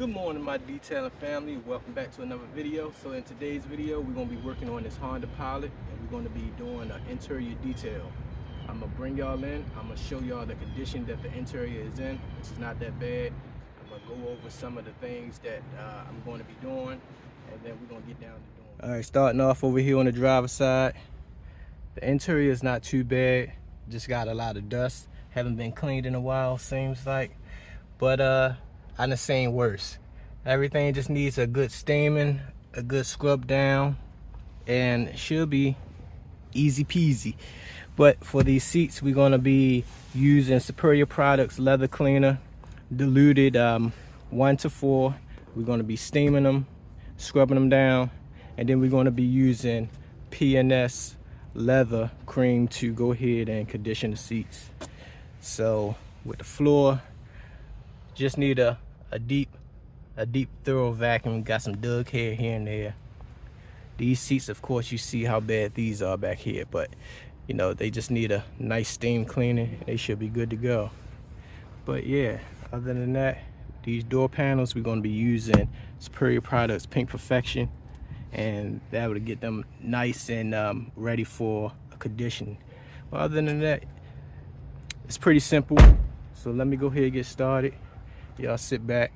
Good morning, my detailing family. Welcome back to another video. So in today's video, we're going to be working on this Honda Pilot, and we're going to be doing an interior detail. I'm going to bring y'all in. I'm going to show y'all the condition that the interior is in, which is not that bad. I'm going to go over some of the things that I'm going to be doing, and then we're going to get down to doing it. All right, starting off over here on the driver's side. The interior is not too bad. Just got a lot of dust. Haven't been cleaned in a while, seems like. But I done seen worse. Everything just needs a good steaming, a good scrub down, and it should be easy peasy. But for these seats, we're gonna be using Superior Products leather cleaner, diluted 1 to 4. We're gonna be steaming them, scrubbing them down, and then we're gonna be using P&S leather cream to go ahead and condition the seats. So with the floor, just need a deep thorough vacuum. Got some dug hair here and there. These seats, of course, you see how bad these are back here, but you know, they just need a nice steam cleaning. They should be good to go. But yeah, other than that, these door panels, we're going to be using Superior Products Pink Perfection, and that would get them nice and ready for a condition. But other than that, it's pretty simple. So let me go ahead and get started. Y'all sit back.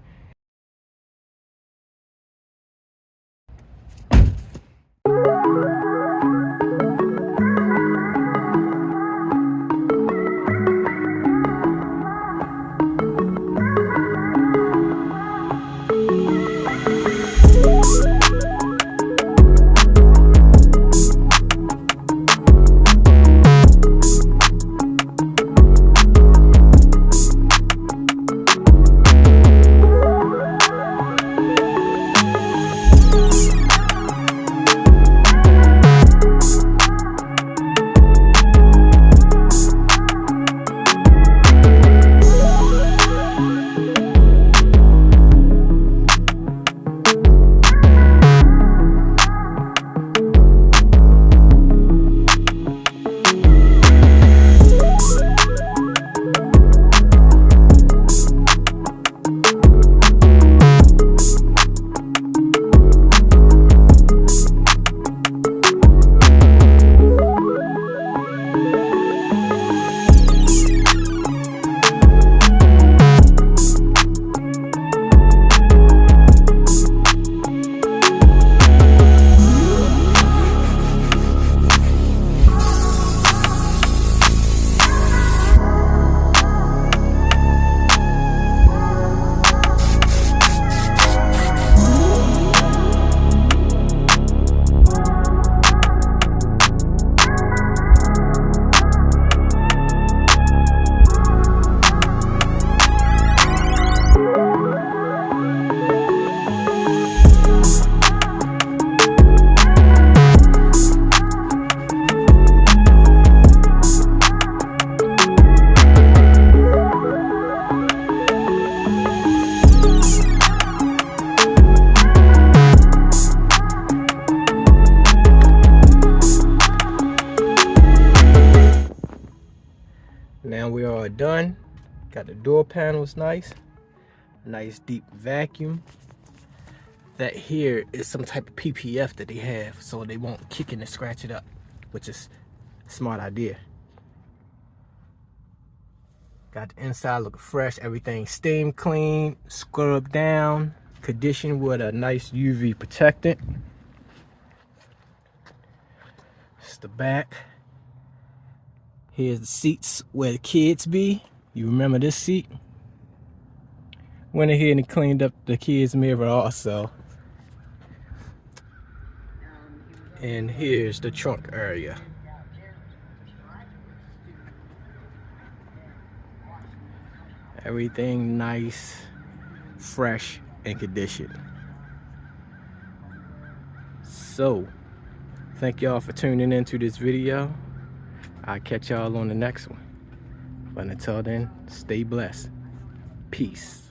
Now we are done. Got the door panels nice deep vacuum. That here is some type of PPF that they have, so they won't kick in and scratch it up, which is a smart idea. Got the inside looking fresh, everything steam clean, scrubbed down, conditioned with a nice UV protectant. It's the back. Here's the seats where the kids be. You remember this seat? Went ahead and cleaned up the kids' mirror also. And here's the trunk area. Everything nice, fresh, and conditioned. So, thank y'all for tuning into this video. I'll catch y'all on the next one. But until then, stay blessed. Peace.